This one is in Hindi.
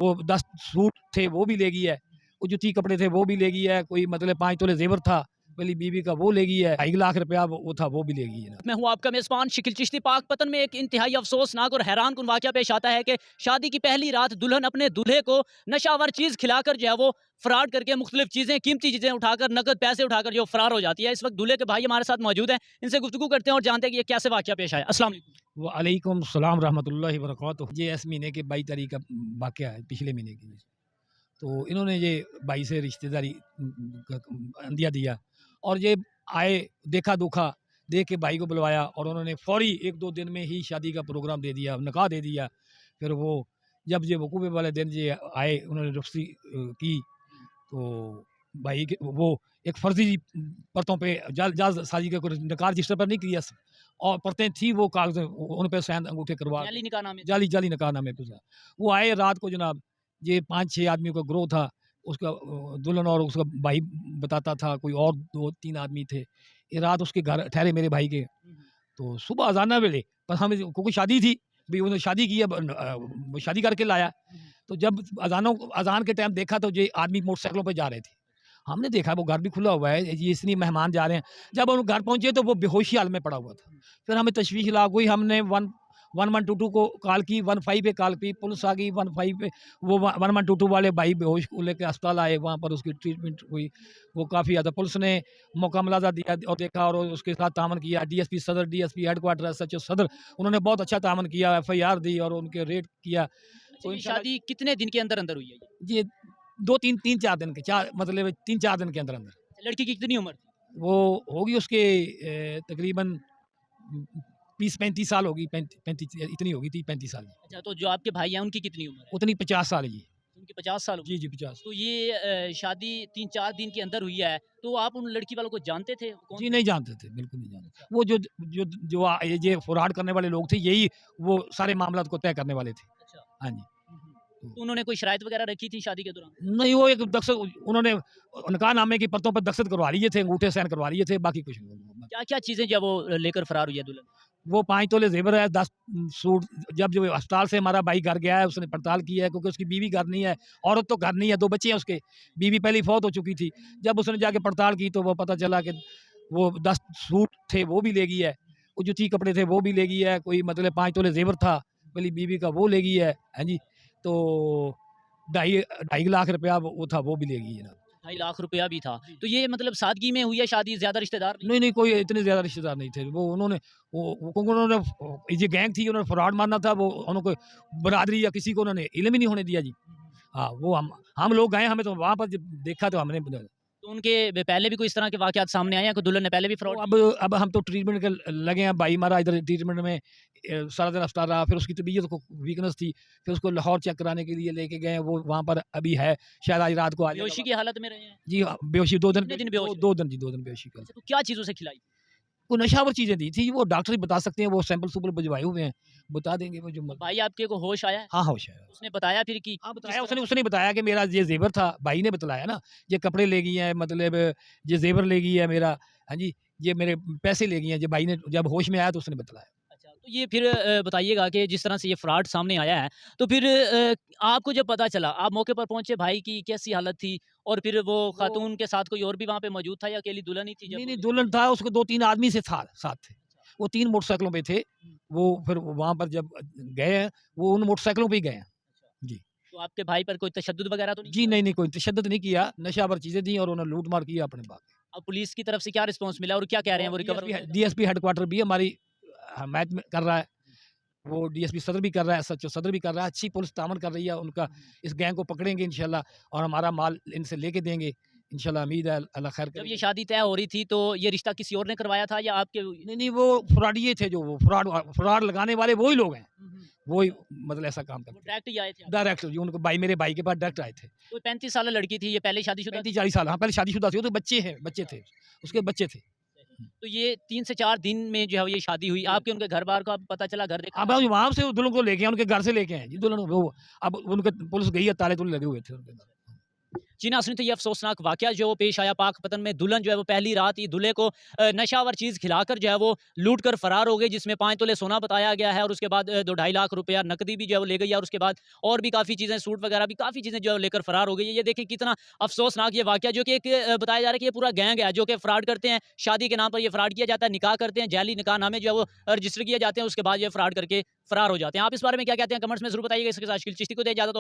वो 10 सूट थे वो भी ले गई है, वो जूती कपड़े थे वो भी ले गई है, कोई मतलब 5 तोले जेवर था पहली बीवी का वो ले गई है, 2.5 लाख रुपया वो था वो भी ले गई है। मैं हूँ आपका मेज़बान शकील चिश्ती। पाकपतन में एक इंतहाई अफसोसनाक और हैरानकुन वाक़या पेश आता है कि शादी की पहली रात दुल्हन अपने दूल्हे को नशावर चीज़ खिलाकर जो है वो फ्रॉड करके मुख्तलिफ चीज़ें, कीमती चीज़ें उठाकर, नकद पैसे उठाकर जो फरार हो जाती है। इस वक्त दूल्हे के भाई हमारे साथ मौजूद हैं, इनसे गुफ्तगू करते हैं और जानते हैं कि ये कैसे वाक़या पेश आया। अस्सलाम वालेकुम। वालेकुम सलाम रहमतुल्लाहि व बरकातुहू। ये इस महीने के 22 तारीख का वाक़या है, पिछले महीने की। तो इन्होंने ये भाई से रिश्तेदारी अंदिया दिया और ये आए, देखा दुखा देख के भाई को बुलवाया और उन्होंने फौरी 1-2 दिन में ही शादी का प्रोग्राम दे दिया, निकाह दे दिया। फिर वो जब ये वकूफ़े वाले दिन ये आए, उन्होंने रुखसती की तो भाई के वो एक फ़र्ज़ी परतों पे जालसाज़ी का कोई निकाह रजिस्टर पर नहीं किया और परतें थी वो कागज़ उन पे साइन अंगूठे करवा जाली निकाहनामे जाली निकाहनामे पे वो आए रात को जनाब। ये 5-6 आदमियों का ग्रोह था। उसका दुल्हन और उसका भाई बताता था, कोई और 2-3 आदमी थे। ये रात उसके घर ठहरे मेरे भाई के। तो सुबह अज़ाना वेले पर हमें क्योंकि शादी थी, भई उन्होंने शादी की है, शादी करके लाया। तो जब अज़ान के टाइम देखा तो ये आदमी मोटरसाइकिलों पे जा रहे थे। हमने देखा वो घर भी खुला हुआ है, ये इसलिए मेहमान जा रहे हैं। जब हम घर पहुँचे तो वो बेहोशी हाल में पड़ा हुआ था। फिर हमें तशवीश लाग हुई, हमने 1122 को कॉल की, 15 पे कॉल की, पुलिस आ गई 15 पे। वो 1122 वाले भाई बेहोश को लेके अस्पताल आए, वहाँ पर उसकी ट्रीटमेंट हुई। वो काफ़ी ज़्यादा पुलिस ने मौका मुलाज़ा दिया और देखा और उसके साथ तामन किया। डीएसपी सदर, डीएसपी हेडक्वार्टर, एसएचओ सदर, उन्होंने बहुत अच्छा तामन किया, एफआईआर दी और उनके रेड किया। तो ये शादी कितने दिन के अंदर अंदर हुई है ये? ये 2-3-4 दिन के 4 मतलब 3-4 दिन के अंदर। लड़की की कितनी उम्र थी? वो होगी उसके तकरीबन 30-35 साल होगी, 35 इतनी होगी, 30-35 साल की। अच्छा, तो जो आपके भाई हैं उनकी कितनी उम्र है? उतनी 50 साल है जी। उनकी 50 साल हो गई। जी, जी 50। तो ये शादी 3-4 दिन के अंदर हुई है, तो आप उन लड़की वालों को जानते थे? कौन जी थे? नहीं जानते थे, बिल्कुल नहीं जानते। वो जो जो जो ये फ्रॉड करने वाले लोग थे, यही वो सारे मामलात को तय करने वाले थे। अच्छा। हाँ जी। तो उन्होंने कोई शराइत वगैरह रखी थी शादी के दौरान? नहीं, वो एक दस्तखत उन्होंने निकाहनामे की परतों पर दस्तखत करवा लिए थे, अंगूठे साइन करवा लिए थे, बाकी कुछ नहीं। क्या-क्या चीज़ें जो है वो लेकर फरार हुई है दुल्हन? वो 5 तोले ज़ेवर है, 10 सूट। जब जो अस्पताल से हमारा भाई घर गया है, उसने पड़ताल की है क्योंकि उसकी बीवी घर नहीं है, औरत तो घर नहीं है, 2 बच्चे हैं उसके, बीवी पहले ही फौत हो चुकी थी। जब उसने जाके पड़ताल की तो वो पता चला कि वो 10 सूट थे वो भी ले गई है, वो जूती कपड़े थे वो भी ले गई है, कोई मतलब 5 तोले ज़ेवर था पहली बीवी का वो ले गई है, हाँ जी। तो ढाई 2.5 लाख रुपया वो था वो भी ले गई है ना। 2.5 लाख रुपया भी था। तो ये मतलब सादगी में हुई है शादी, ज़्यादा रिश्तेदार नहीं? नहीं, नहीं, कोई इतने ज़्यादा रिश्तेदार नहीं थे। वो उन्होंने क्योंकि उन्होंने ये गैंग थी, उन्होंने फ्रॉड मारना था, वो उनको बरादरी या किसी को उन्होंने इल्म ही नहीं होने दिया जी। हाँ, वो हम लोग गए, हमें तो वहाँ पर जब देखा तो हमने तो उनके पहले भी कोई इस तरह के वाक़यात सामने आए हैं कि दुल्हन ने पहले भी तो फ्रॉड किया? अब हम तो ट्रीटमेंट के लगे हैं। भाई हमारा इधर ट्रीटमेंट में सारा दिन अस्पताल रहा। फिर उसकी तबीयत को वीकनेस थी, फिर उसको लाहौर चेक कराने के लिए लेके गए। वो वहाँ पर अभी है, शायद आज रात को आ बेहोशी जाएगा। की हालत में रहे हैं? जी हाँ, बेहोशी 2 दिन, कितने दिन बेहोश रहे? 2 दिन जी, 2 दिन बेहोशी का। अच्छा, तो क्या चीज़ उसे खिलाई? वो नशावर चीज़ें दी थी, वो डॉक्टर ही बता सकते हैं, वो सैंपल-सूपल भिजवाए हुए हैं, बता देंगे वो जो तो भाई आपके को होश आया है? हाँ, होश है। उसने बताया फिर कि हाँ, किस बताया तरह? उसने बताया कि मेरा ये ज़ेवर था, भाई ने बतलाया ना, ये कपड़े ले गई हैं, मतलब ये ज़ेवर ले गई है मेरा, हाँ जी, ये मेरे पैसे ले गई हैं। ये भाई ने जब होश में आया तो उसने बतलाया। अच्छा, तो ये फिर बताइएगा कि जिस तरह से ये फ्रॉड सामने आया है, तो फिर आपको जब पता चला, आप मौके पर पहुँचे, भाई की कैसी हालत थी? और फिर वो खातून के साथ कोई और भी वहाँ पे मौजूद था या अकेली दुल्हन ही थी जब नहीं, वो नहीं, दुल्हन? दुल्हन था, उसके 2-3 आदमी से था साथ थे। अच्छा, वो 3 मोटरसाइकिलों पे थे। हुँ, वो फिर वहाँ पर जब गए हैं, वो उन मोटरसाइकिलों पे ही गए हैं। अच्छा। जी। तो आपके भाई पर कोई तशद्दुद वगैरह तो नहीं जी, किया? नहीं, नहीं, कोई तशद्दुद नहीं किया, नशावर चीज़ें दी और उन्होंने लूट-मार किया अपने भाग गए। अब पुलिस की तरफ से क्या रिस्पॉन्स मिला और क्या कह रहे हैं वो रिकवर हो जाएगा? डीएसपी हेडक्वार्टर भी हमारी हमायत में कर रहा है। वो डीएसपी सदर भी कर रहा है, एसएचओ सदर भी कर रहा है। अच्छी पुलिस तामन कर रही है उनका। इस गैंग को पकड़ेंगे इंशाल्लाह और हमारा माल इनसे लेके देंगे। इंशाल्लाह उम्मीद है अल्लाह खैर जब करेगा। ये शादी तय हो रही थी तो ये रिश्ता किसी और ने करवाया था या आपके? नहीं, नहीं, वो फ्रॉडिये थे, जो वो फ्रॉड लगाने वाले वही लोग हैं। हुँ, हुँ। वही मतलब ऐसा काम वो करते हैं। डायरेक्ट ही आए थे आप? डायरेक्ट जी, उनको मेरे भाई के पास डायरेक्ट आए थे। तो 35 साल लड़की थी, ये पहले शादीशुदा थी? 35-40 साल, हाँ, पहले शादीशुदा थी, वो तो बच्चे हैं, बच्चे थे, उसके बच्चे थे। तो ये 3 से 4 दिन में जो है ये शादी हुई। आपके उनके घर-बार का पता चला, घर देखा? अब वहाँ से दुल्हन को लेके आए, उनके घर से लेके आए जी दुल्हन वो। अब उनके पुलिस गई है, ताले-तुले लगे हुए थे उनके घर। जी नाज़रीन, तो ये अफ़सोसनाक वाक़या जो पेश आया पाकपतन में, दुल्हन जो है वो पहली रात ही दूल्हे को नशावर चीज़ खिलाकर जो है वो लूट कर फ़रार हो गई, जिसमें 5 तोले सोना बताया गया है और उसके बाद 2 ढाई लाख रुपया नकदी भी जो है वो ले गई और उसके बाद और भी काफ़ी चीज़ें, सूट वगैरह भी काफ़ी चीज़ें जो है लेकर फ़रार हो गई है। ये देखें कितना अफ़सोसनाक ये वाक़या, जो कि एक बताया जा रहा है कि ये पूरा गैंग है जो कि फ्रॉड करते हैं, शादी के नाम पर ये फ्रॉड किया जाता है, निकाह करते हैं, जाली निकाहनामे जो है वो रजिस्टर किए जाते हैं, उसके बाद ये फ्रॉड करके फ़रार हो जाते हैं। आप इस बारे में क्या कहते हैं? कमेंट्स में ज़रूर बताइएगा। इसके साथ अश्कील चिश्ती को दे इजाज़त।